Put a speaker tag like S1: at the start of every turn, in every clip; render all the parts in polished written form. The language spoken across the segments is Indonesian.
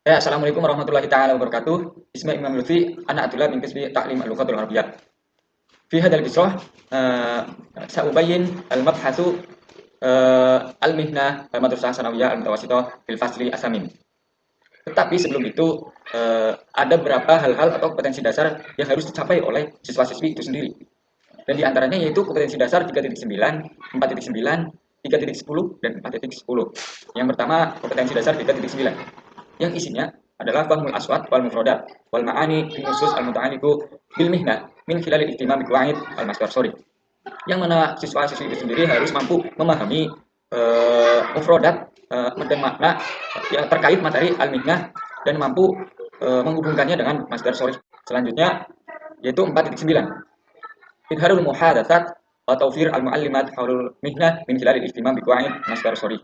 S1: Assalamualaikum warahmatullahi taala wabarakatuh. Isma Imam Lutfi, anak Abdullah bin Qisbi Ta'lim Al-Lughatul Arabiyyah. Fi hadzal qisah sa'ubayyin al-mabhatsu al-mihnah al-madrasah sanawiyah al-mutawassithah fil fasli asamin. Tetapi sebelum itu ada beberapa hal-hal atau kompetensi dasar yang harus dicapai oleh siswa-siswi itu sendiri. Dan di antaranya yaitu kompetensi dasar 3.9, 4.9, 3.10 dan 4.10. Yang pertama kompetensi dasar 3.9 yang isinya adalah fahmul aswat wal mufradat wal ma'ani fi nusus al muta'alliqu bil mihnah min khilal al-ihtimam bi qawaid al masdar sorry. Yang mana siswa-siswi itu sendiri harus mampu memahami mufradat dan makna ya, terkait materi al-mihnah dan mampu menghubungkannya dengan masdar sorry. Selanjutnya yaitu 4.9 idharul muhadatsat wa tawfir al-muallimat haulul mihnah min khilal al-ihtimam bi qawaid masdar sorry.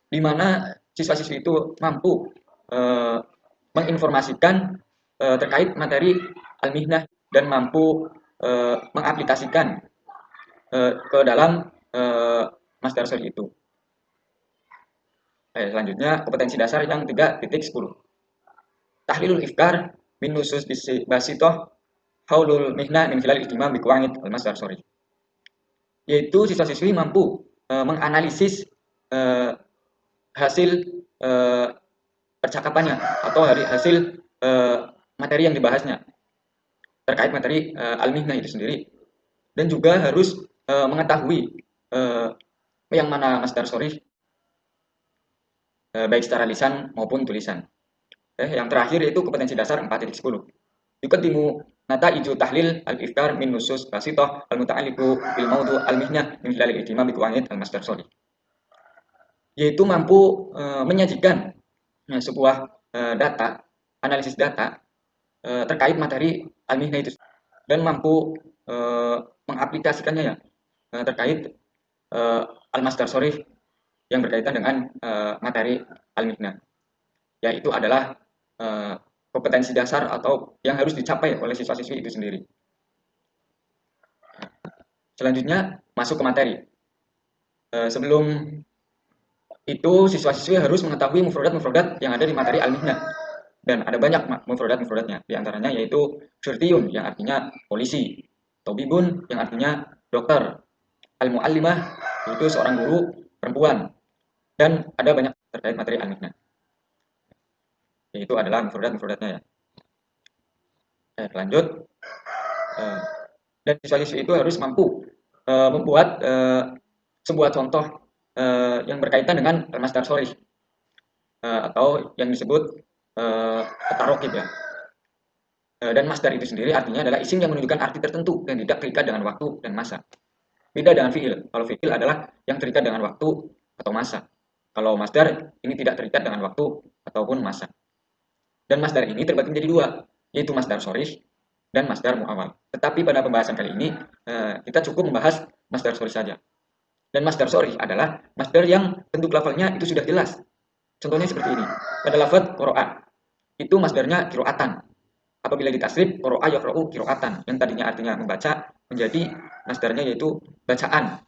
S1: Di mana siswa-siswi itu mampu menginformasikan terkait materi al-mihnah dan mampu mengaplikasikan ke dalam masdar sorry itu. Selanjutnya kompetensi dasar yang 3.10 tahlilul ifkar min nusus basitoh haulul mihnah min khilal ihtimam bi qawaid al-masdar sorry, yaitu siswa-siswi mampu menganalisis hasil percakapannya atau hasil materi yang dibahasnya terkait materi al-mihnah itu sendiri, dan juga harus mengetahui yang mana masdar sorry baik secara lisan maupun tulisan. Yang terakhir yaitu kompetensi dasar 4.10 yuqaddimu nata'iju tahlil al-ifkar min nusus basithah al-muta'alliqu bil mawdu' al-mihnah min khilal al-ihtimam bi qawaid al-masdar sorry, yaitu mampu menyajikan sebuah data, analisis data terkait materi al-mihnah itu dan mampu mengaplikasikannya ya terkait al-masdar sorry yang berkaitan dengan materi al-mihnah. Yaitu adalah kompetensi dasar atau yang harus dicapai oleh siswa-siswi itu sendiri. Selanjutnya masuk ke materi. Sebelum itu siswa-siswi harus mengetahui mufradat-mufradat yang ada di materi al-mihnah. Dan ada banyak mufradat-mufradatnya. Di antaranya yaitu syurtiyun yang artinya polisi, tobibun yang artinya dokter, al-muallimah itu seorang guru perempuan, dan ada banyak terkait materi al-mihnah. Itu adalah mufradat-mufradatnya ya. Lanjut. Dan siswa-siswi itu harus mampu membuat sebuah contoh yang berkaitan dengan masdar sorry atau yang disebut tarokib ya. Dan masdar itu sendiri artinya adalah isim yang menunjukkan arti tertentu dan tidak terikat dengan waktu dan masa. Beda dengan fi'il. Kalau fi'il adalah yang terikat dengan waktu atau masa. Kalau masdar ini tidak terikat dengan waktu ataupun masa. Dan masdar ini terbagi menjadi dua, yaitu masdar sorry dan masdar mu'awal. Tetapi pada pembahasan kali ini kita cukup membahas masdar sorry saja. Dan masdar sorry adalah masdar yang bentuk lafalnya itu sudah jelas. Contohnya seperti ini. Pada lafaz qira'a itu masdarnya qira'atan. Apabila ditasrif qira'a yaqra'u qira'atan yang tadinya artinya membaca menjadi masdarnya yaitu bacaan.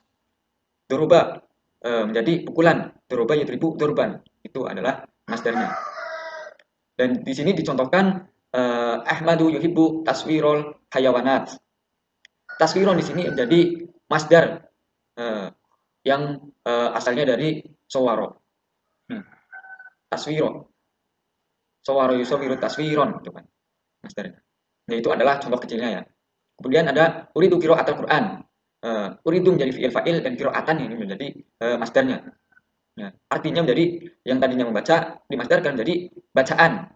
S1: Duruba menjadi pukulan. Duruba yadribu durban. Itu adalah masdarnya. Dan di sini dicontohkan Ahmadu yuhibbu taswirul hayawanat. Taswiron di sini menjadi masdar yang asalnya dari sawaro. Taswiro. Sawaro yusawiru taswiron itu kan masdarnya. Nah, itu adalah contoh kecilnya ya. Kemudian ada uridu qira'atul Quran. Uridu menjadi fi'il fa'il dan qira'atan ini menjadi masdarnya. Ya, artinya menjadi yang tadinya membaca dimasdarkan menjadi bacaan.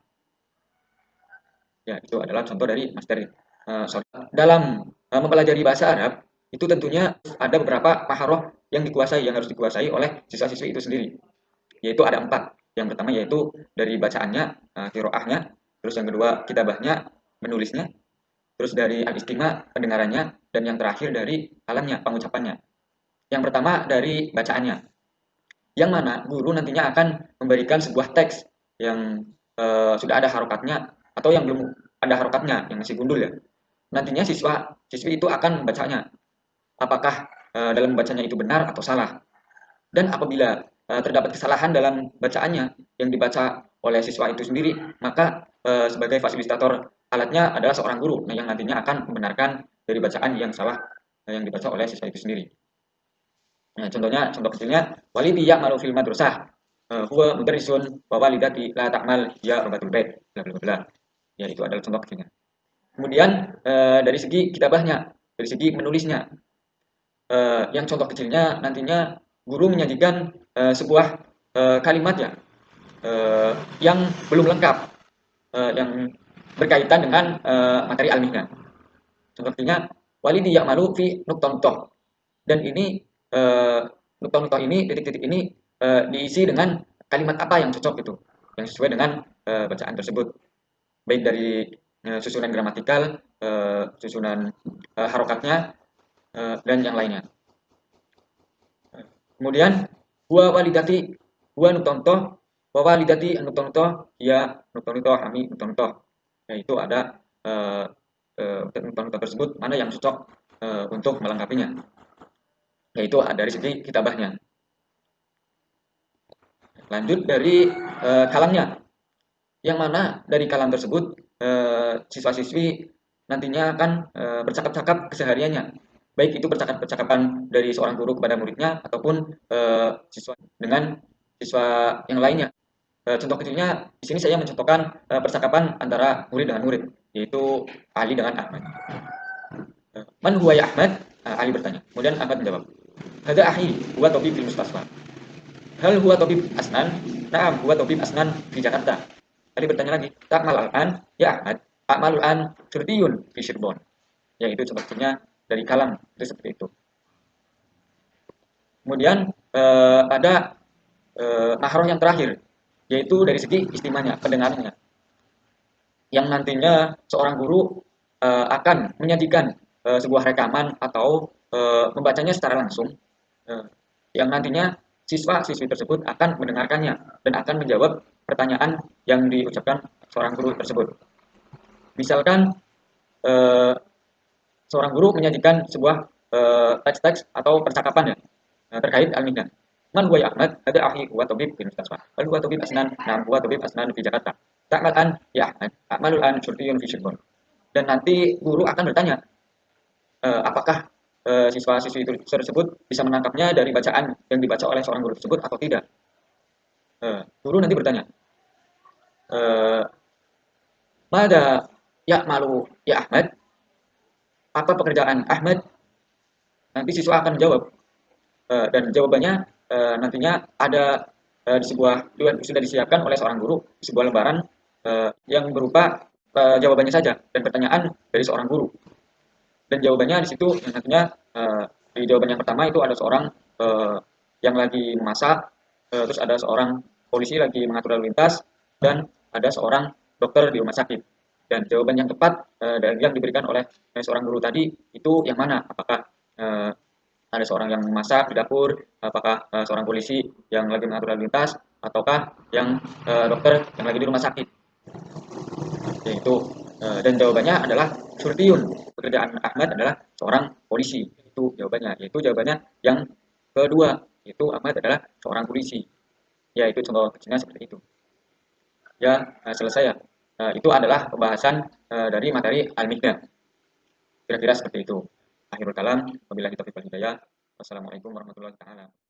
S1: Ya, itu adalah contoh dari masdar. Dalam mempelajari bahasa Arab itu tentunya ada beberapa maharoh yang harus dikuasai oleh siswa-siswi itu sendiri. Yaitu ada 4. Yang pertama yaitu dari bacaannya, qiraahnya, terus yang kedua kitabahnya, menulisnya, terus dari al-istima, pendengarannya, dan yang terakhir dari kalamnya, pengucapannya. Yang pertama dari bacaannya. Yang mana guru nantinya akan memberikan sebuah teks yang sudah ada harokatnya atau yang belum ada harokatnya, yang masih gundul ya. Nantinya siswi itu akan membacanya. Apakah dalam membacanya itu benar atau salah. Dan apabila terdapat kesalahan dalam bacaannya yang dibaca oleh siswa itu sendiri, maka sebagai fasilitator alatnya adalah seorang guru, yang nantinya akan membenarkan dari bacaan yang salah yang dibaca oleh siswa itu sendiri. Nah, contoh kecilnya, walidi ya'malu fil madrasah, huwa mudarrisun wa walidati la ta'mal ya rabbatul bait, bla bla bla. Ya, itu adalah contoh kecilnya. Kemudian dari segi kitabahnya, dari segi menulisnya, yang contoh kecilnya nantinya guru menyajikan sebuah kalimat ya yang belum lengkap, yang berkaitan dengan materi ilmiahnya. Contoh kecilnya, walidi ya'malu fi nuqtah-nuqtah, dan ini nuqtah-nuqtah ini, titik-titik ini diisi dengan kalimat apa yang cocok gitu, yang sesuai dengan bacaan tersebut, baik dari susunan gramatikal, susunan harokatnya, dan yang lainnya. Kemudian huwa walidati, huwa nuqtah-nuqtah, wa walidati nuqtah-nuqtah, ya nuqtah-nuqtah, kami nuqtah-nuqtah. Yaitu ada nuqtah-nuqtah tersebut mana yang cocok untuk melengkapinya, yaitu dari segi kitabahnya. Lanjut dari kalamnya, yang mana dari kalam tersebut siswa-siswi nantinya akan bercakap-cakap kesehariannya, baik itu percakapan dari seorang guru kepada muridnya ataupun siswa dengan siswa yang lainnya. Contoh kecilnya di sini saya mencontohkan percakapan antara murid dengan murid, yaitu Ali dengan Ahmad. Man huwa ya Ahmad? Ali bertanya. Kemudian Ahmad menjawab, hada ahi huwa tabib fil mustasfa. Hal huwa tabib asnan? Na'am, huwa tabib asnan di Jakarta. Ali bertanya lagi, ta'mal al-an? Ya Ahmad, a'malul an syurtiyun fi Cirebon. Ya, itu contohnya dari kalam, itu seperti itu. Kemudian ada mahroh yang terakhir, yaitu dari segi istimanya, pendengarannya, yang nantinya seorang guru akan menyajikan sebuah rekaman atau membacanya secara langsung, yang nantinya siswa-siswi tersebut akan mendengarkannya dan akan menjawab pertanyaan yang diucapkan seorang guru tersebut. Misalkan seorang guru menyajikan sebuah teks-teks atau percakapan ya terkait ilmiahnya. Man huwa ya Ahmad? Ada akhi huwa tabib fi mustasfa. Hal huwa tabib asnan? Nah, huwa tabib asnan fi Jakarta. Ta'mal an ya Ahmad? A'malul an syurtiyun fi Cirebon. Dan nanti guru akan bertanya, apakah siswa-siswi tersebut bisa menangkapnya dari bacaan yang dibaca oleh seorang guru tersebut atau tidak. Guru nanti bertanya, mada ya malu ya Ahmad? Apa pekerjaan Ahmad? Nanti siswa akan menjawab, dan jawabannya nantinya ada di sebuah sudah disiapkan oleh seorang guru di sebuah lembaran yang berupa jawabannya saja dan pertanyaan dari seorang guru. Dan jawabannya di situ nantinya di jawaban yang pertama itu ada seorang yang lagi memasak, terus ada seorang polisi lagi mengatur lalu lintas, dan ada seorang dokter di rumah sakit. Dan jawaban yang tepat dan yang diberikan oleh seorang guru tadi itu yang mana? Apakah ada seorang yang memasak di dapur, apakah seorang polisi yang lagi mengatur lalu lintas, ataukah yang dokter yang lagi di rumah sakit? Yaitu dan jawabannya adalah Surtiun. Pekerjaan Ahmad adalah seorang polisi. Itu jawabannya. Yaitu jawabannya yang kedua. Yaitu Ahmad adalah seorang polisi. Ya, itu contoh kecilnya seperti itu. Ya, selesai ya. Itu adalah pembahasan dari materi al-Mikdam. Kira-kira seperti itu. Akhirul kalam, wabillahi taufiq wal hidayah. Wassalamualaikum warahmatullahi wabarakatuh.